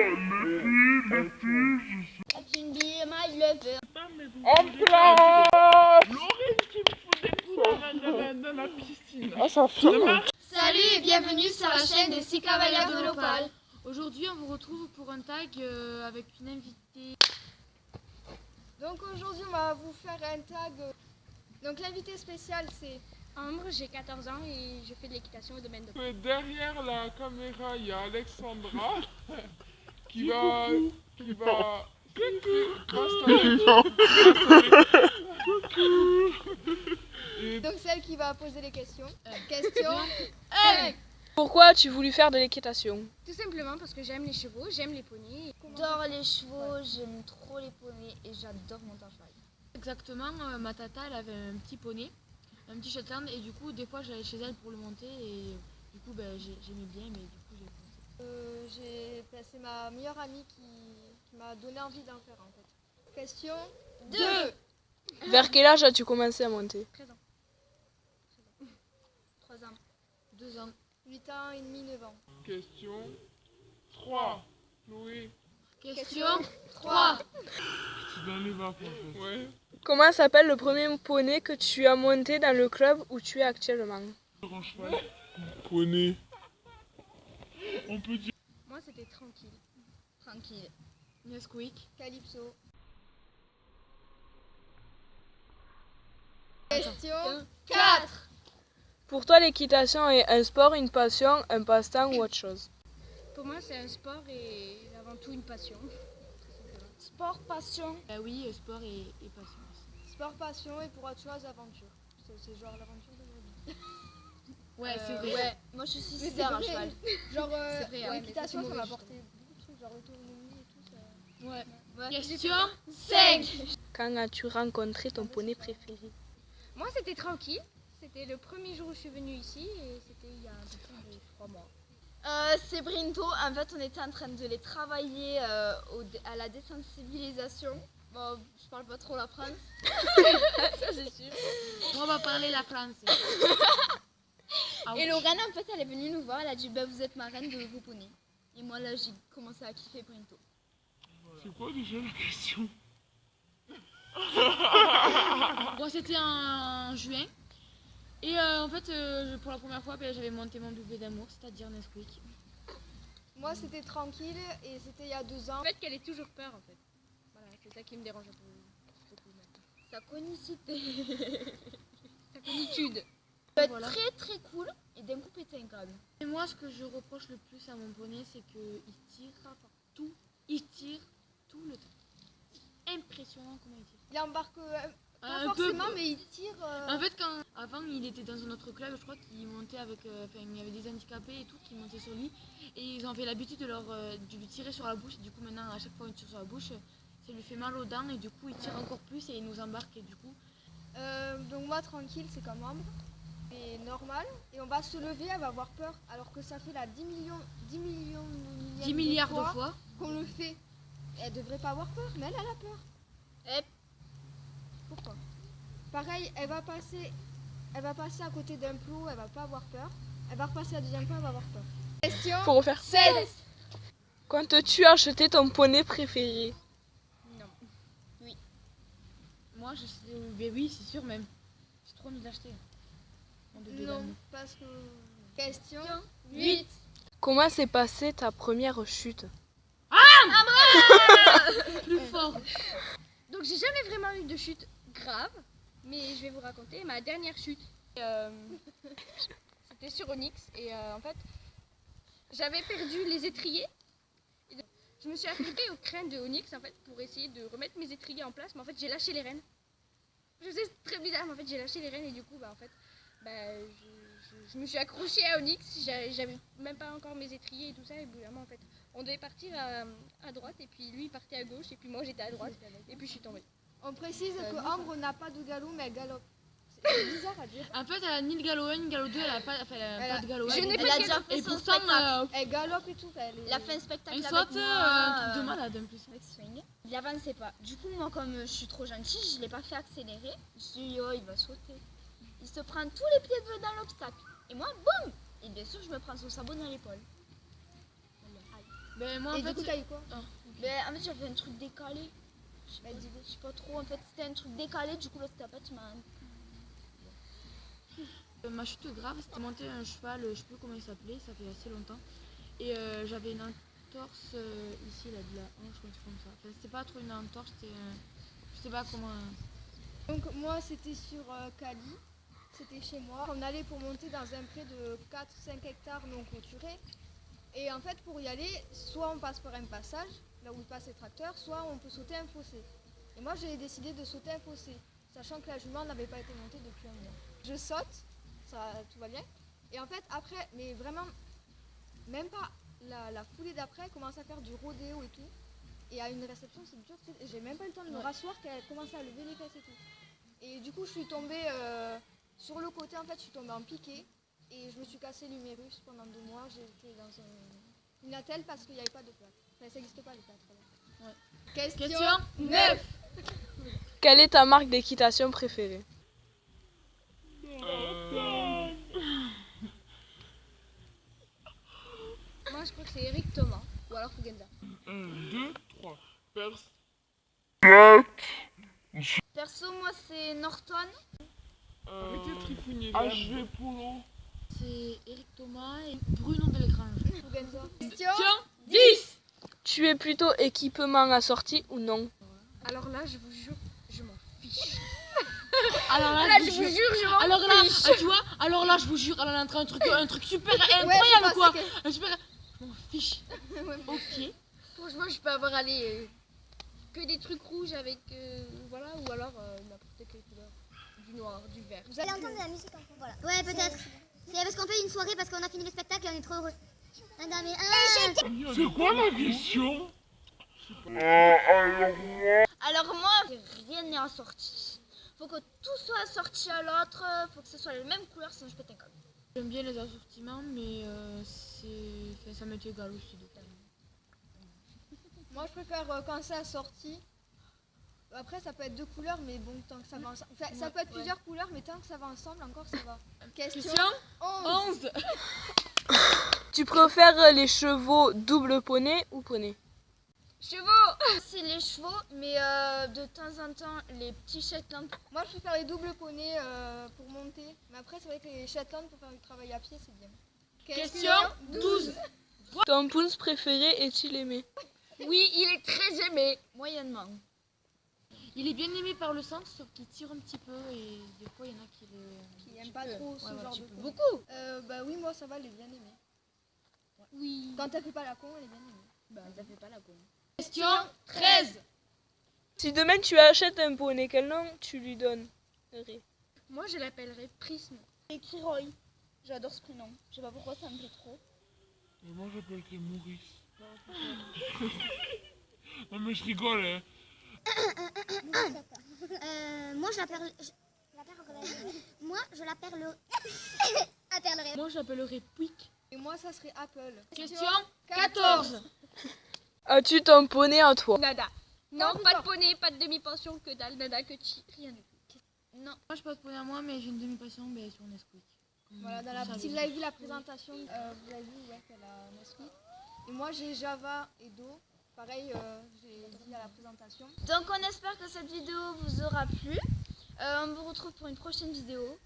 En place. Laurie qui me fout des coups dans la piscine. Ah, ça filme. Salut et bienvenue sur la chaîne des 6 cavalières de l'Opale. Aujourd'hui, on vous retrouve pour un tag avec une invitée. Donc aujourd'hui, on va vous faire un tag. Donc l'invité spécial, c'est Ambre, j'ai 14 ans et je fais de l'équitation au domaine de... Derrière la caméra, il y a Alexandra qui va donc celle qui va poser les questions. Question 1. Pourquoi as-tu voulu faire de l'équitation? Tout simplement parce que j'aime les chevaux, j'aime les poneys. J'adore les chevaux, j'aime trop les poneys et j'adore monter à cheval. Exactement, ma tata, elle avait un petit poney, un petit Shetland, et du coup, des fois, j'allais chez elle pour le monter, et du coup, j'aimais bien, mais du coup, j'ai commencé. C'est ma meilleure amie qui m'a donné envie d'en faire en fait. Question 2. Vers quel âge as-tu commencé à monter? 13 ans. 3 ans. 2 ans. 8 ans et demi, 9 ans. Question 3. Chloé. Question 3. Tu dans les vapes en fait. Ouais. Comment s'appelle le premier poney que tu as monté dans le club où tu es actuellement? En cheval. Poney. On peut dire. Moi, c'était tranquille. Tranquille. Nesquik. Calypso. Question 4. Pour toi, l'équitation est un sport, une passion, un passe-temps ou autre chose? Pour moi, c'est un sport et avant tout une passion. Sport, passion. Oui, sport et passion. Sport, passion et pour autre chose, aventure. C'est genre l'aventure de ma vie. Ouais, c'est vrai. Ouais, moi je suis sincère à cheval. Genre, C'est vrai, hein, l'équitation, mais ça c'est m'a mauvais, apporté beaucoup de trucs, genre l'autonomie et tout ça. Ouais. Ouais. Question 5. Quand as-tu rencontré ton poney préféré? Moi, c'était tranquille. C'était le premier jour où je suis venue ici et c'était il y a un peu plus de 3 mois. C'est Brinto. En fait, on était en train de les travailler à la désensibilisation. Bon, je parle pas trop la France. Ça, c'est sûr. On va parler la française. Et Lorraine, en fait, elle est venue nous voir. Elle a dit bah, vous êtes ma reine de vos poneys. Et moi, là, j'ai commencé à kiffer Brinto. C'est quoi déjà la question? Bon, c'était en juin. Et en fait, pour la première fois, j'avais monté mon bébé d'amour, c'est-à-dire Nesquik. Moi, c'était tranquille et c'était il y a 2 ans. En fait, qu'elle ait toujours peur, en fait. Voilà, c'est ça qui me dérange un peu. Sa conicité. Sa conitude. peut être Voilà. très très cool et d'un coup péter un câble. Et moi, ce que je reproche le plus à mon poney, c'est qu'il tire partout. Il tire tout le temps. C'est impressionnant comment il tire. Il embarque pas Un forcément, peu. mais il tire. En fait, avant, il était dans un autre club, je crois qu'il montait avec. Il y avait des handicapés et tout qui montaient sur lui. Et ils ont fait l'habitude de lui tirer sur la bouche. Et du coup, maintenant, à chaque fois qu'il tire sur la bouche, ça lui fait mal aux dents. Et du coup, il tire encore plus et il nous embarque. Et du coup. Donc, moi, tranquille, c'est comme Ambre. C'est normal. Et on va se lever, elle va avoir peur. Alors que ça fait la 10 milliards de fois qu'on le fait. Elle devrait pas avoir peur, mais elle a peur. Et pourquoi? Pareil, elle va passer à côté d'un plot, elle va pas avoir peur. Elle va repasser à la deuxième fois, elle va avoir peur. Question Faut refaire. 16. Quand tu as acheté ton poney préféré? Non. Moi, je sais. Oui, c'est sûr même. J'ai trop envie d'acheter. Non, parce que... Question 8. Comment s'est passée ta première chute? Plus fort. Donc, j'ai jamais vraiment eu de chute grave, mais je vais vous raconter ma dernière chute. C'était sur Onyx et en fait, j'avais perdu les étriers. Et je me suis agrippée au crâne de Onyx en fait pour essayer de remettre mes étriers en place, mais en fait, j'ai lâché les rênes. Je sais, c'est très bizarre, mais en fait, j'ai lâché les rênes et du coup, je me suis accrochée à Onyx. J'avais même pas encore mes étriers et tout ça. Et vraiment, en fait, on devait partir à droite et puis lui il partait à gauche et puis moi j'étais à droite et puis je suis tombée. On précise que Ambre n'a pas de galop, mais elle galope. C'est bizarre à dire. En fait, elle a ni le galop 1 ni le galop 2, elle a pas de galop 1. Je n'ai Elle pas a de déjà fait Et son pourtant, spectacle. Elle galope et tout. Elle a fait un spectacle elle avec saute moi, un truc de malade en plus. avec swing. Il avançait pas. Du coup, moi, comme je suis trop gentille, je l'ai pas fait accélérer. Je me suis dit, oh, il va sauter. Il se prend tous les pieds dans l'obstacle. Et moi, boum! Et bien sûr, je me prends son sabot dans l'épaule. Ben moi en Et du fait, coup, t'as eu quoi? Ben, en fait, j'avais un truc décalé. Je sais pas trop, en fait, c'était un truc décalé, du coup, l'autre tapette m'a. ma chute grave, c'était monter un cheval, je sais plus comment il s'appelait, ça fait assez longtemps. Et j'avais une entorse ici, là, de la hanche, un truc comme ça. Enfin, c'était pas trop une entorse, c'était. Je sais pas comment. Donc moi c'était sur Cali, c'était chez moi. On allait pour monter dans un pré de 4-5 hectares non clôturé. Et en fait pour y aller, soit on passe par un passage, là où passent les tracteurs, soit on peut sauter un fossé. Et moi j'ai décidé de sauter un fossé, sachant que la jument n'avait pas été montée depuis un mois. Je saute, tout va bien. Et en fait après, mais vraiment, même pas la foulée d'après, commence à faire du rodéo et tout. Et à une réception, c'est dur. J'ai même pas eu le temps de me rasseoir qu'elle commençait à lever les fesses et tout. Et du coup, je suis tombée sur le côté, en fait, je suis tombée en piqué. Et je me suis cassé l'humérus pendant 2 mois. J'étais dans une attelle parce qu'il n'y avait pas de plâtre. Enfin, ça n'existe pas, les plâtres. Ouais. Question 9. Quelle est ta marque d'équitation préférée? Moi, je crois que c'est Eric Thomas, ou alors Fugenza. 1, 2, 3. Perso, moi, c'est Norton. Arrêtez de trifouiller. HV Polo. C'est Eric Thomas et Bruno Delgrange. Fugenza. Question 10. Tu es plutôt équipement assorti ou non? Alors là, je vous jure, je m'en fiche. Alors là, Là, je vous jure, je m'en alors là, fiche. tu vois, alors là, je vous jure, elle en a entré un truc super Ouais, incroyable je quoi. pense Un super. Je m'en fiche. Ok. Franchement, je peux avoir allé que des trucs rouges avec. Voilà, ou alors n'importe quelle couleur. Du noir, du vert. Vous allez entendre de la musique encore. Voilà. Ouais, peut-être. C'est parce qu'on fait une soirée parce qu'on a fini le spectacle et on est trop heureux. Ah, non, mais C'est quoi la question? Alors moi, rien n'est assorti. Faut que tout soit assorti à l'autre, faut que ce soit la même couleur, sinon je pète un câble. J'aime bien les assortiments, mais ça m'est égal aussi. Moi, je préfère quand c'est assorti. Après, ça peut être 2 couleurs, mais bon, tant que ça va ensemble. Enfin, ça peut être plusieurs couleurs, mais tant que ça va ensemble, encore ça va. Question 11. 11. Tu préfères les chevaux double poney ou poney? Chevaux. C'est les chevaux, mais de temps en temps, les petits Shetland. Moi, je préfère les doubles poneys pour monter. Mais après, c'est vrai que les Shetland, pour faire du travail à pied, c'est bien. Question 12. Ton pouce préféré est-il aimé? Oui, il est très aimé. Moyennement. Il est bien aimé par le centre, sauf qu'il tire un petit peu et des fois il y en a qui Qui n'aiment pas trop ce genre de beaucoup. Beaucoup. Bah oui, moi, ça va, elle est bien aimée. Oui. Quand elle fait pas la con, elle est bien aimée. Bah, ça fait pas la con. Question 13. Si demain tu achètes un poney, quel nom tu lui donnerais? Moi, je l'appellerais Prisme. Écrit Roy. J'adore ce prénom. Je sais pas pourquoi ça me plaît trop. Et moi j'appellerais Maurice. Non mais je rigole hein. moi je l'appelle. Moi je l'appelle. Appellerai. Moi j'appellerais Pouic. Et moi, ça serait Apple. Question 14. As-tu ton poney à toi? Nada. Non, pas de poney, pas de demi-pension, que dalle, nada, que chi, rien du tout. Non, moi je passe poney à moi, mais j'ai une demi-passion sur Nesquik. Voilà, dans la petite, si vous avez vu la présentation, vous avez vu qu'elle a Nesquik. Et moi, j'ai Java et Do. Pareil, j'ai dit à la présentation. Donc, on espère que cette vidéo vous aura plu. On vous retrouve pour une prochaine vidéo.